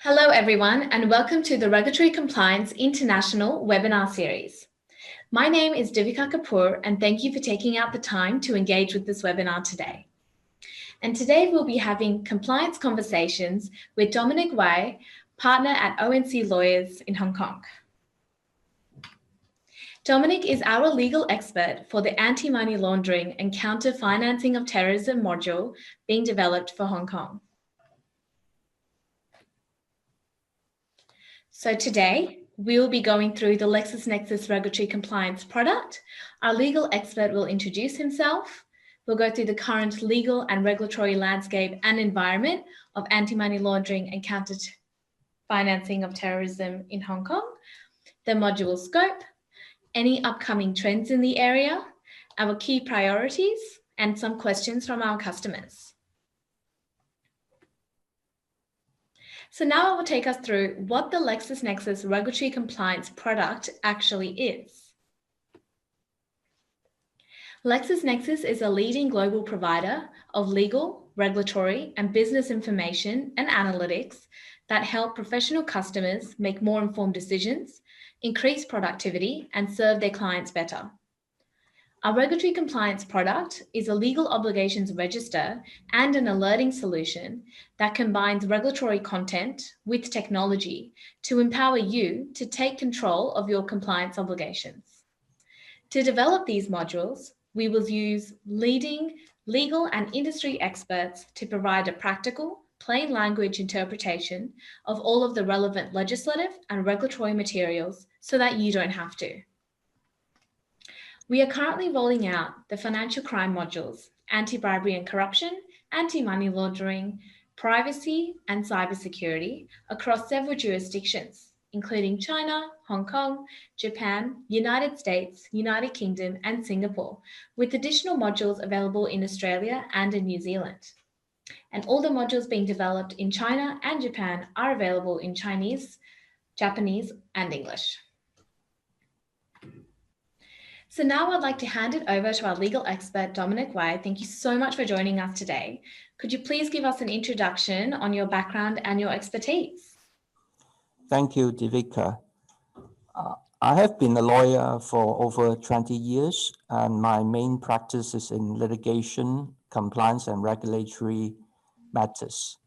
Hello everyone and welcome to the Regulatory Compliance International webinar series. My name is Divika Kapoor and thank you for taking out the time to engage with this webinar today. And today we'll be having compliance conversations with Dominic Wai, partner at ONC Lawyers in Hong Kong. Dominic is our legal expert for the anti-money laundering and counter-financing of terrorism module being developed for Hong Kong. So today, we will be going through the LexisNexis Regulatory Compliance product. Our legal expert will introduce himself. We'll go through the current legal and regulatory landscape and environment of anti-money laundering and counter-financing of terrorism in Hong Kong, the module scope, any upcoming trends in the area, our key priorities, and some questions from our customers. So now I will take us through what the LexisNexis Regulatory Compliance product actually is. LexisNexis is a leading global provider of legal, regulatory, and business information and analytics that help professional customers make more informed decisions, increase productivity, and serve their clients better. Our regulatory compliance product is a legal obligations register and an alerting solution that combines regulatory content with technology to empower you to take control of your compliance obligations. To develop these modules, we will use leading legal and industry experts to provide a practical, plain language interpretation of all of the relevant legislative and regulatory materials so that you don't have to. We are currently rolling out the financial crime modules, anti-bribery and corruption, anti-money laundering, privacy, and cybersecurity across several jurisdictions, including China, Hong Kong, Japan, United States, United Kingdom, and Singapore, with additional modules available in Australia and in New Zealand. And all the modules being developed in China and Japan are available in Chinese, Japanese, and English. So now I'd like to hand it over to our legal expert, Dominic Wai. Thank you so much for joining us today. Could you please give us an introduction on your background and your expertise? Thank you, Divika. I have been a lawyer for over 20 years, and my main practice is in litigation, compliance, and regulatory matters.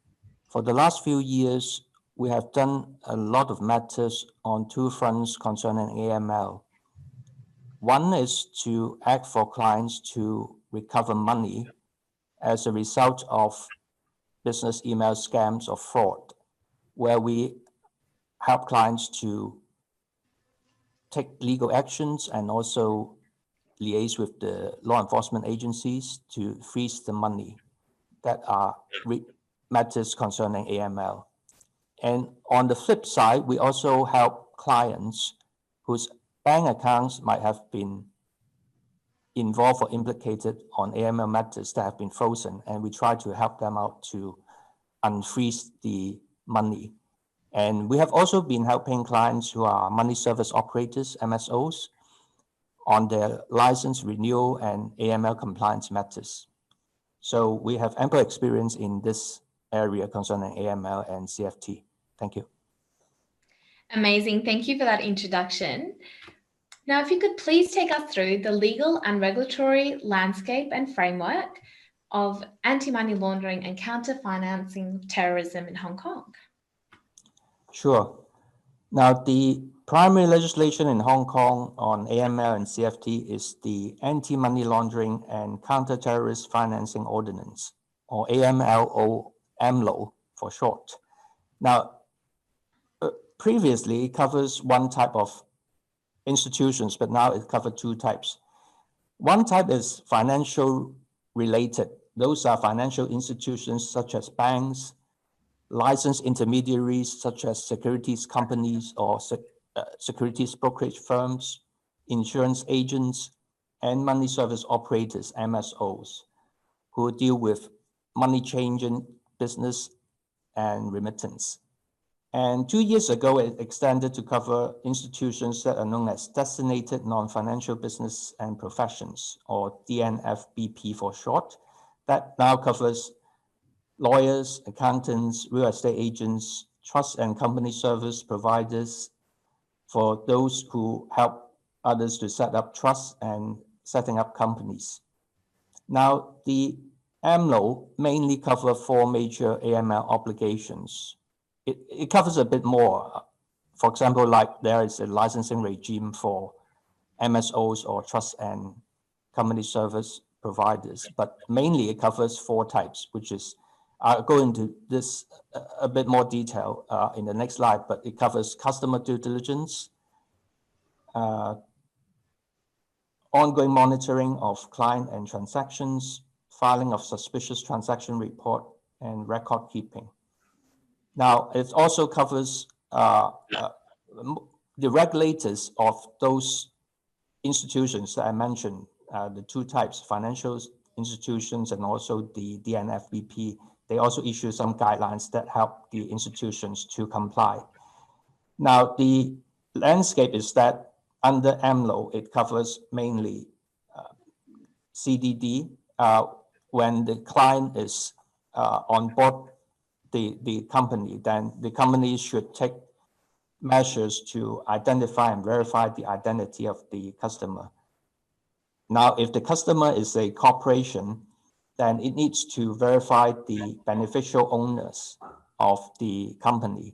For the last few years, we have done a lot of matters on two fronts concerning AML. One is to act for clients to recover money as a result of business email scams or fraud, where we help clients to take legal actions and also liaise with the law enforcement agencies to freeze the money that are matters concerning AML. And on the flip side, we also help clients whose bank accounts might have been involved or implicated on AML matters that have been frozen, and we try to help them out to unfreeze the money. And we have also been helping clients who are money service operators, MSOs, on their license renewal and AML compliance matters. So we have ample experience in this area concerning AML and CFT. Thank you. Amazing. Thank you for that introduction. Now, if you could please take us through the legal and regulatory landscape and framework of anti-money laundering and counter-financing terrorism in Hong Kong. Sure. Now, the primary legislation in Hong Kong on AML and CFT is the Anti-Money Laundering and Counter-Terrorist Financing Ordinance, or AML for short. Now, previously it covers one type of institutions, but now it covers two types. One type is financial related. Those are financial institutions such as banks, licensed intermediaries such as securities companies or securities brokerage firms, insurance agents, and money service operators, MSOs, who deal with money changing business and remittance. And 2 years ago, it extended to cover institutions that are known as Designated Non-Financial Business and Professions, or DNFBP for short. That now covers lawyers, accountants, real estate agents, trust and company service providers for those who help others to set up trusts and setting up companies. Now, the AMLO mainly covers 4 major AML obligations. It covers a bit more. For example, like there is a licensing regime for MSOs or trust and company service providers, but mainly it covers 4 types, which is, I'll go into this a bit more detail in the next slide, but it covers customer due diligence, ongoing monitoring of client and transactions, filing of suspicious transaction report, and record keeping. Now, it also covers the regulators of those institutions that I mentioned, the 2 types, financial institutions and also the DNFBP. They also issue some guidelines that help the institutions to comply. Now, the landscape is that under AMLO, it covers mainly CDD. When the client is on board the company, then the company should take measures to identify and verify the identity of the customer. Now, if the customer is a corporation, then it needs to verify the beneficial owners of the company.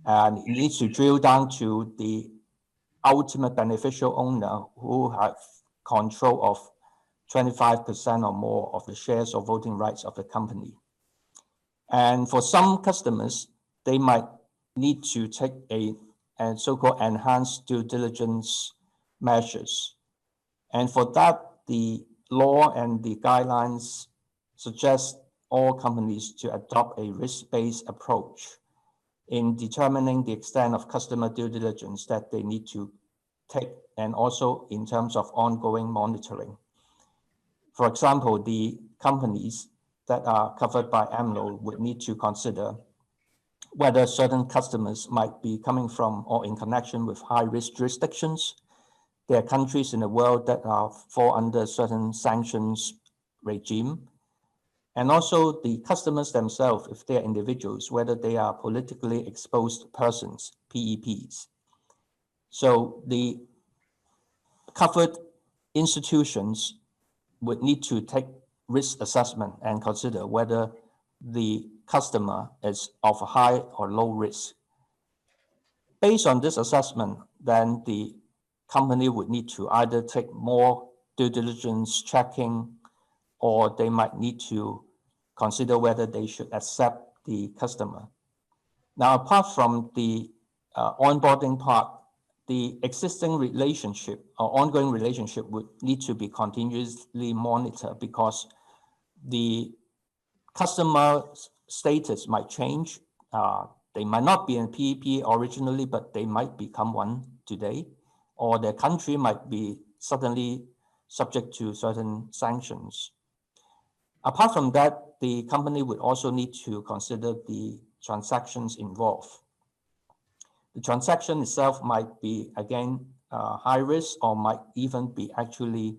And it needs to drill down to the ultimate beneficial owner who have control of 25% or more of the shares or voting rights of the company. And for some customers, they might need to take a so-called enhanced due diligence measures. And for that, the law and the guidelines suggest all companies to adopt a risk-based approach in determining the extent of customer due diligence that they need to take, and also in terms of ongoing monitoring. For example, the companies that are covered by AMLO would need to consider whether certain customers might be coming from or in connection with high-risk jurisdictions. There are countries in the world that fall under certain sanctions regime. And also the customers themselves, if they are individuals, whether they are politically exposed persons, PEPs. So the covered institutions would need to take risk assessment and consider whether the customer is of high or low risk. Based on this assessment, then the company would need to either take more due diligence checking, or they might need to consider whether they should accept the customer. Now, apart from the onboarding part, the existing relationship or ongoing relationship would need to be continuously monitored, because the customer status might change. They might not be in PEP originally, but they might become one today, or their country might be suddenly subject to certain sanctions. Apart from that, the company would also need to consider the transactions involved. The transaction itself might be, again, high risk, or might even be actually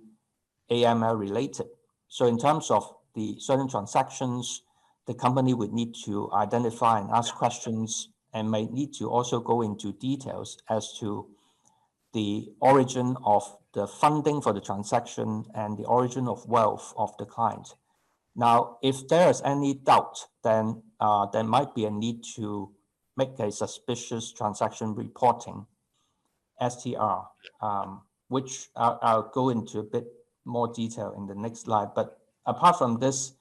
AML related. So in terms of the certain transactions, the company would need to identify and ask questions, and may need to also go into details as to the origin of the funding for the transaction and the origin of wealth of the client. Now, if there is any doubt, then there might be a need to make a suspicious transaction reporting, STR, which I'll go into a bit more detail in the next slide. But apart from this,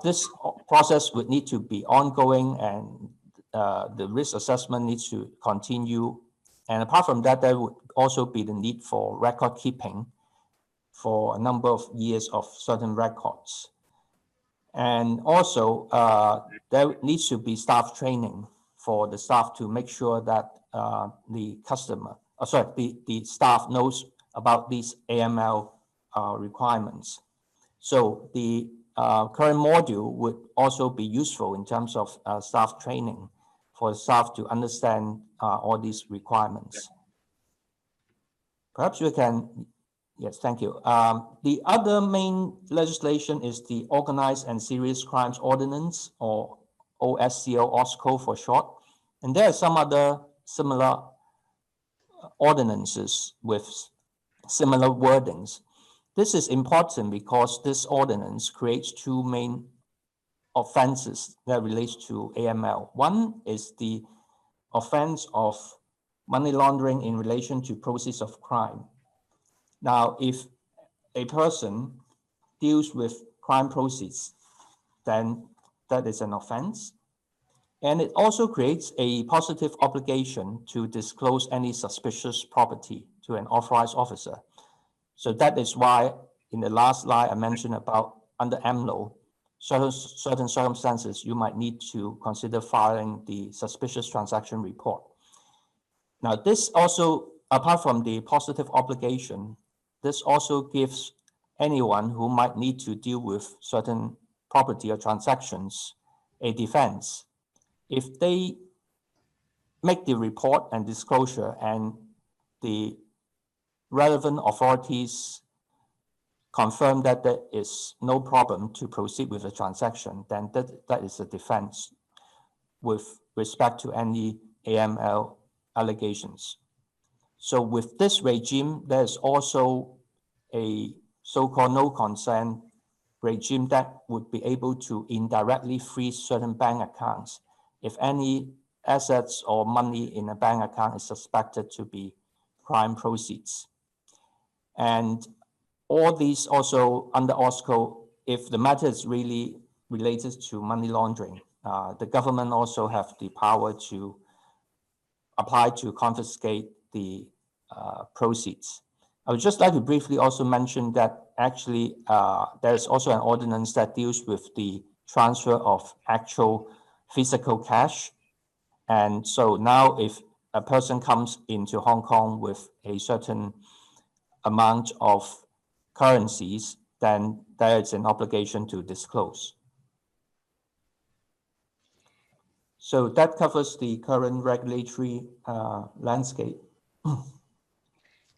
this process would need to be ongoing, and the risk assessment needs to continue. And apart from that, there would also be the need for record keeping for a number of years of certain records. And also, there needs to be staff training for the staff to make sure that the staff knows about these AML requirements. So the current module would also be useful in terms of staff training for staff to understand all these requirements. Perhaps we can, yes, thank you. The other main legislation is the Organized and Serious Crimes Ordinance, or OSCO for short. And there are some other similar ordinances with similar wordings. This is important because this ordinance creates two main offenses that relates to AML. One is the offense of money laundering in relation to proceeds of crime. Now, if a person deals with crime proceeds, then that is an offense. And it also creates a positive obligation to disclose any suspicious property to an authorized officer. So that is why in the last slide I mentioned about under AMLO, certain circumstances, you might need to consider filing the suspicious transaction report. Now, this also, apart from the positive obligation, this also gives anyone who might need to deal with certain property or transactions a defense. If they make the report and disclosure and the relevant authorities confirm that there is no problem to proceed with the transaction, then that is a defense with respect to any AML allegations. So with this regime, there's also a so-called no consent regime that would be able to indirectly freeze certain bank accounts if any assets or money in a bank account is suspected to be crime proceeds. And all these also under OSCO, if the matter is really related to money laundering, the government also have the power to apply to confiscate the proceeds. I would just like to briefly also mention that actually there's also an ordinance that deals with the transfer of actual physical cash. And so now if a person comes into Hong Kong with a certain amount of currencies, then there is an obligation to disclose. So that covers the current regulatory landscape.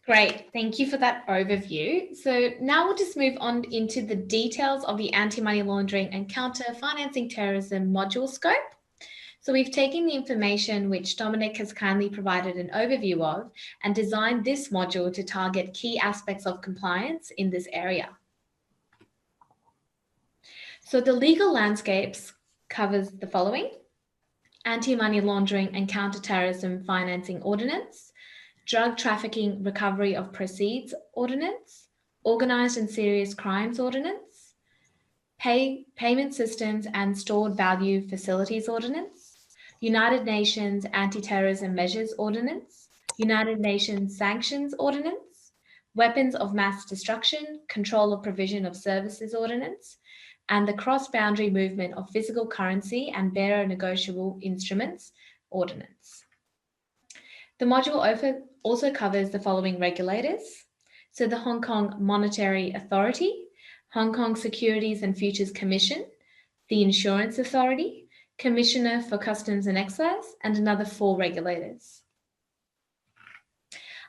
Great, thank you for that overview. So now we'll just move on into the details of the anti-money laundering and counter-financing terrorism module scope. So we've taken the information which Dominic has kindly provided an overview of and designed this module to target key aspects of compliance in this area. So the legal landscapes covers the following: Anti-Money Laundering and Counter-Terrorism Financing Ordinance, Drug Trafficking Recovery of Proceeds Ordinance, Organised and Serious Crimes Ordinance, Payment Systems and Stored Value Facilities Ordinance, United Nations Anti-Terrorism Measures Ordinance, United Nations Sanctions Ordinance, Weapons of Mass Destruction, Control of Provision of Services Ordinance, and the Cross-Boundary Movement of Physical Currency and Bearer Negotiable Instruments Ordinance. The module also covers the following regulators. So the Hong Kong Monetary Authority, Hong Kong Securities and Futures Commission, the Insurance Authority, Commissioner for Customs and Excise, and another 4 regulators.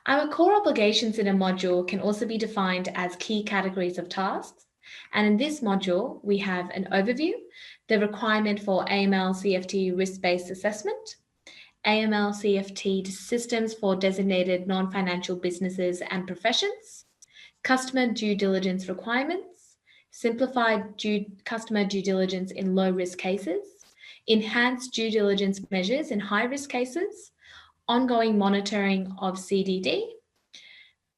Our core obligations in a module can also be defined as key categories of tasks. And in this module, we have an overview, the requirement for AML-CFT risk-based assessment, AML-CFT systems for designated non-financial businesses and professions, customer due diligence requirements, simplified customer due diligence in low-risk cases, enhanced due diligence measures in high-risk cases, ongoing monitoring of CDD,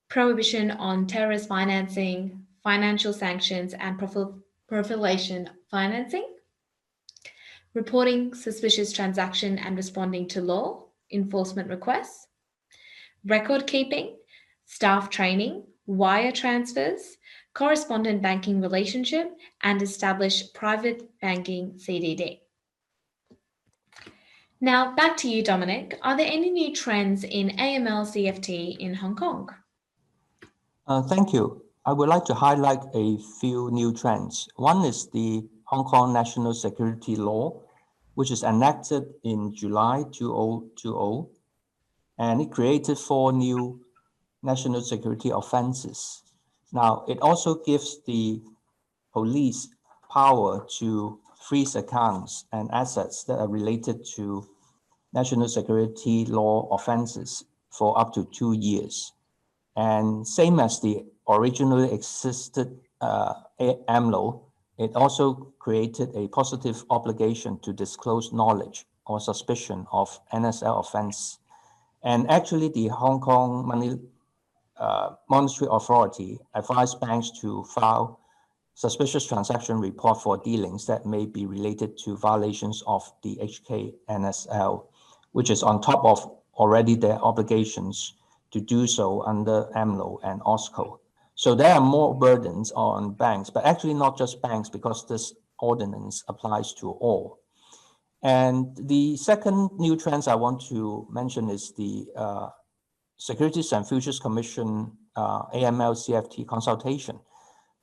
prohibition on terrorist financing, financial sanctions and profiliation financing, reporting suspicious transaction and responding to law enforcement requests, record keeping, staff training, wire transfers, correspondent banking relationship, and establish private banking CDD. Now back to you, Dominic. Are there any new trends in AML-CFT in Hong Kong? Thank you. I would like to highlight a few new trends. One is the Hong Kong National Security Law, which is enacted in July 2020, and it created 4 new national security offenses. Now, it also gives the police power to freeze accounts and assets that are related to national security law offenses for up to 2 years. And same as the originally existed AMLO, it also created a positive obligation to disclose knowledge or suspicion of NSL offense. And actually, the Hong Kong Monetary Authority advised banks to file suspicious transaction report for dealings that may be related to violations of the HK NSL, which is on top of already their obligations to do so under AMLO and OSCO. So there are more burdens on banks, but actually not just banks, because this ordinance applies to all. And the second new trends I want to mention is the Securities and Futures Commission AML-CFT consultation.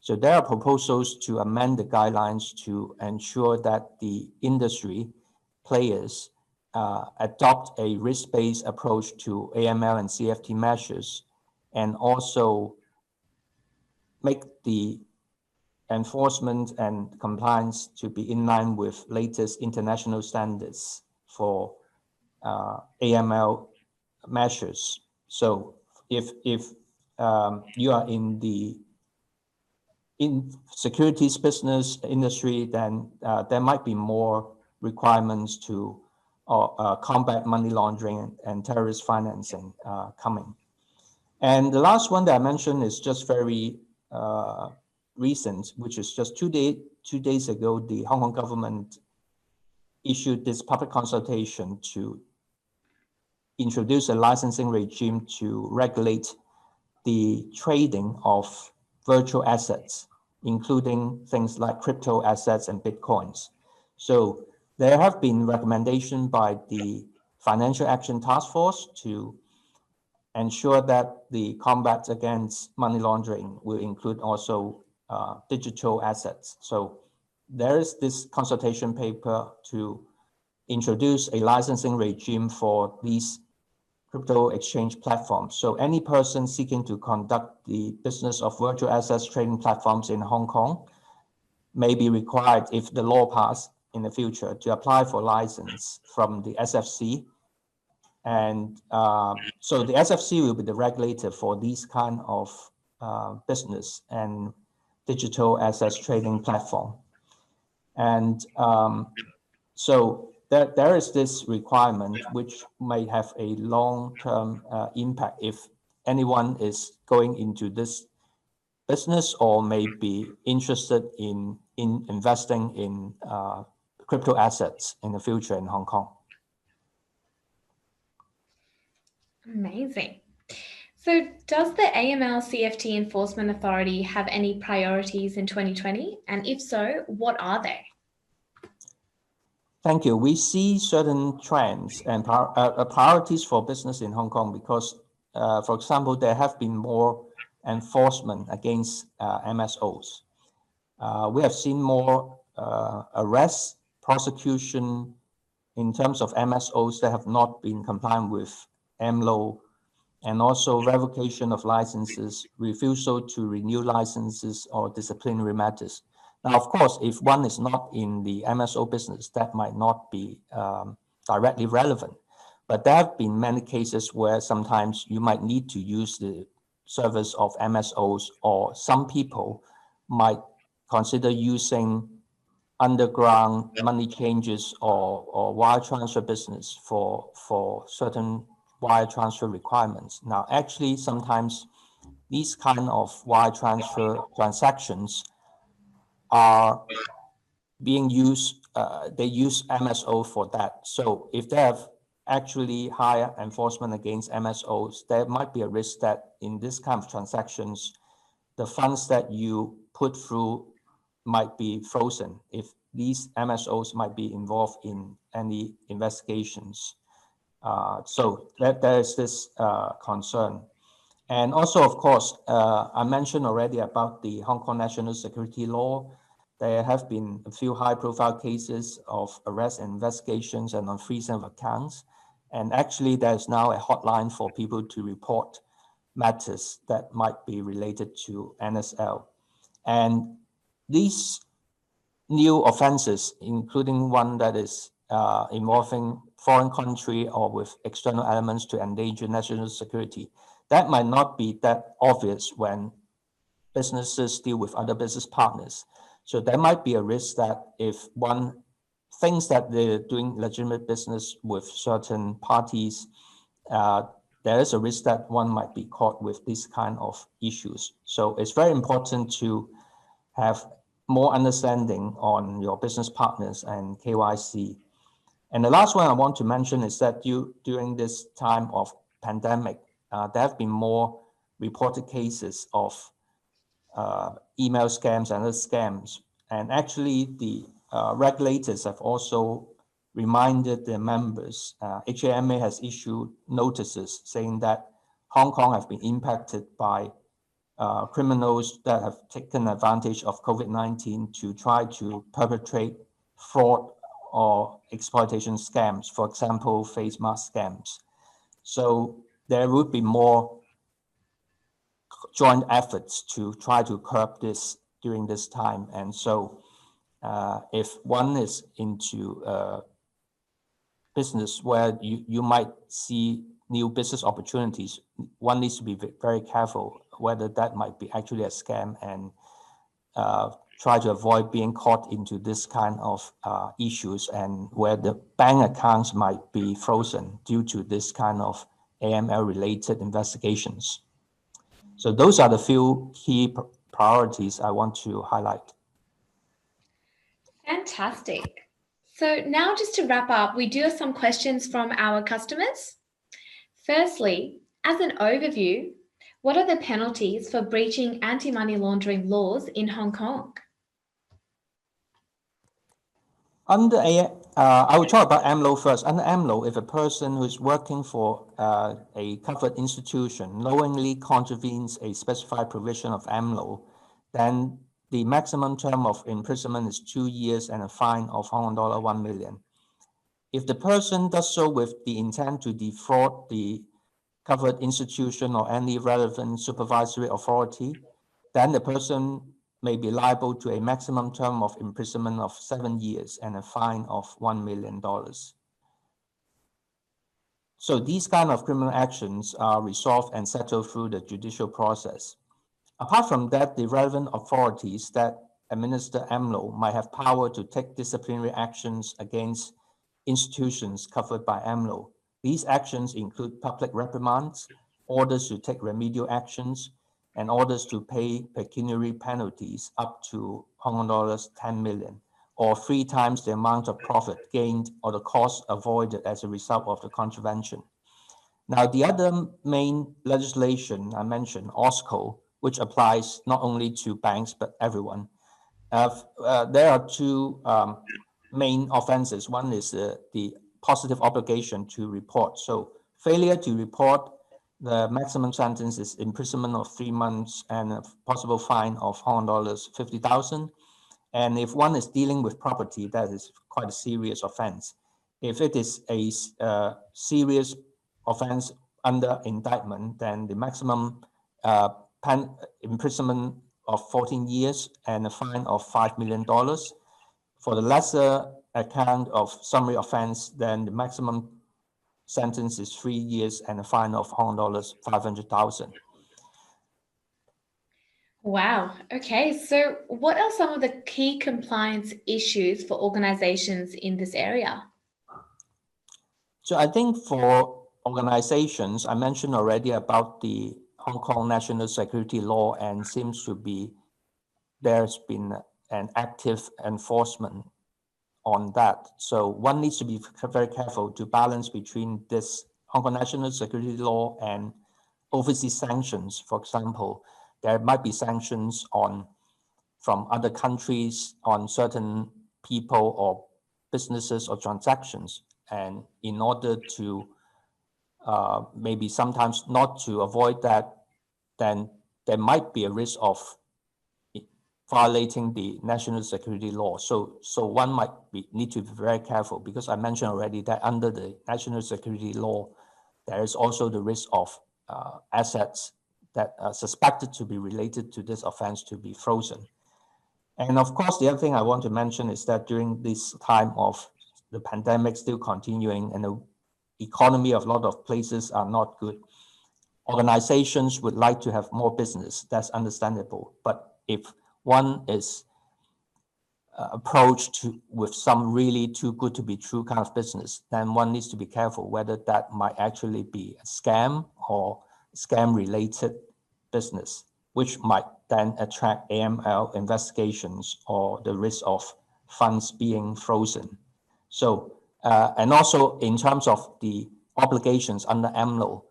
So there are proposals to amend the guidelines to ensure that the industry players adopt a risk-based approach to AML and CFT measures, and also make the enforcement and compliance to be in line with latest international standards for AML measures. So if you are in securities business industry, then there might be more requirements to combat money laundering and terrorist financing coming. And the last one that I mentioned is just very recent, which is just two days ago, the Hong Kong government issued this public consultation to introduce a licensing regime to regulate the trading of virtual assets, including things like crypto assets and Bitcoins. So there have been recommendations by the Financial Action Task Force to ensure that the combat against money laundering will include also digital assets. So there is this consultation paper to introduce a licensing regime for these crypto exchange platforms. So any person seeking to conduct the business of virtual assets trading platforms in Hong Kong may be required, if the law passes in the future, to apply for license from the SFC. And so the SFC will be the regulator for these kind of business and digital assets trading platform. And so there is this requirement which may have a long-term impact if anyone is going into this business or may be interested in investing in crypto assets in the future in Hong Kong. Amazing. So does the AML-CFT Enforcement Authority have any priorities in 2020? And if so, what are they? Thank you. We see certain trends and priorities for business in Hong Kong because, for example, there have been more enforcement against MSOs. We have seen more arrests, prosecution in terms of MSOs that have not been compliant with AMLO, and also revocation of licenses, refusal to renew licenses, or disciplinary matters. Now, of course, if one is not in the MSO business, that might not be directly relevant. But there have been many cases where sometimes you might need to use the service of MSOs, or some people might consider using underground money changes or wire transfer business for certain wire transfer requirements. Now, actually, sometimes these kind of wire transfer transactions are being used, they use MSO for that. So if they have actually higher enforcement against MSOs, there might be a risk that in this kind of transactions, the funds that you put through might be frozen if these MSOs might be involved in any investigations. So there is this concern. And also, of course, I mentioned already about the Hong Kong national security law. There have been a few high-profile cases of arrests and investigations and on freezing of accounts. And actually, there's now a hotline for people to report matters that might be related to NSL. And these new offenses, including one that is involving foreign country or with external elements to endanger national security. That might not be that obvious when businesses deal with other business partners. So there might be a risk that if one thinks that they're doing legitimate business with certain parties, there is a risk that one might be caught with this kind of issues. So it's very important to have more understanding on your business partners and KYC. And the last one I want to mention is that during this time of pandemic, there have been more reported cases of email scams and other scams. And actually the regulators have also reminded their members. HAMA has issued notices saying that Hong Kong have been impacted by criminals that have taken advantage of COVID-19 to try to perpetrate fraud or exploitation scams, for example, face mask scams. So there would be more joint efforts to try to curb this during this time. And so if one is into business where you might see new business opportunities, one needs to be very careful whether that might be actually a scam and try to avoid being caught into this kind of issues and where the bank accounts might be frozen due to this kind of AML related investigations. So those are the few key priorities I want to highlight. Fantastic. So now just to wrap up, we do have some questions from our customers. Firstly, as an overview, what are the penalties for breaching anti-money laundering laws in Hong Kong? Under I will talk about AMLO first. Under AMLO, if a person who is working for a covered institution knowingly contravenes a specified provision of AMLO, then the maximum term of imprisonment is 2 years and a fine of Hong Kong dollar 1 million. If the person does so with the intent to defraud the covered institution or any relevant supervisory authority, then the person may be liable to a maximum term of imprisonment of 7 years and a fine of $1 million. So these kind of criminal actions are resolved and settled through the judicial process. Apart from that, the relevant authorities that administer AMLO might have power to take disciplinary actions against institutions covered by AMLO. These actions include public reprimands, orders to take remedial actions, and orders to pay pecuniary penalties up to Hong Kong dollars 10 million, or 3 times the amount of profit gained or the cost avoided as a result of the contravention. Now, the other main legislation I mentioned, OSCO, which applies not only to banks, but everyone. There are 2 main offenses. One is the positive obligation to report. So failure to report, the maximum sentence is imprisonment of 3 months and a possible fine of Hong Kong dollars 50,000. And if one is dealing with property, that is quite a serious offense. If it is a serious offense under indictment, then the maximum imprisonment of 14 years and a fine of $5 million. For the lesser account of summary offense, then the maximum sentence is 3 years and a fine of Hong Kong dollars 500,000. Wow. Okay. So what are some of the key compliance issues for organizations in this area? So I think for organizations, I mentioned already about the Hong Kong national security law, and seems to be there's been an active enforcement on that. So one needs to be very careful to balance between this Hong Kong national security law and overseas sanctions. For example, there might be sanctions from other countries on certain people or businesses or transactions. And in order to maybe sometimes not to avoid that, then there might be a risk of violating the national security law. So one might need to be very careful, because I mentioned already that under the national security law, there is also the risk of assets that are suspected to be related to this offense to be frozen. And of course, the other thing I want to mention is that during this time of the pandemic still continuing and the economy of a lot of places are not good. Organizations would like to have more business, that's understandable. But if one is approached with some really too good to be true kind of business, then one needs to be careful whether that might actually be a scam or scam related business, which might then attract AML investigations or the risk of funds being frozen. So, and also in terms of the obligations under AMLO,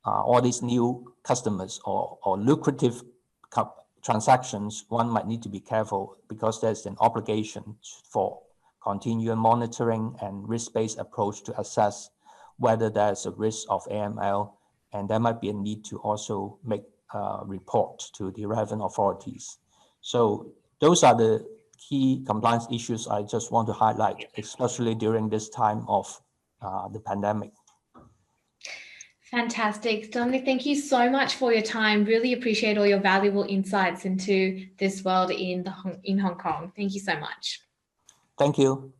all these new customers or lucrative transactions, one might need to be careful because there's an obligation for continual monitoring and risk-based approach to assess whether there's a risk of AML, and there might be a need to also make a report to the relevant authorities. So those are the key compliance issues I just want to highlight, especially during this time of the pandemic. Fantastic. Dominic, thank you so much for your time. Really appreciate all your valuable insights into this world in Hong Kong. Thank you so much. Thank you.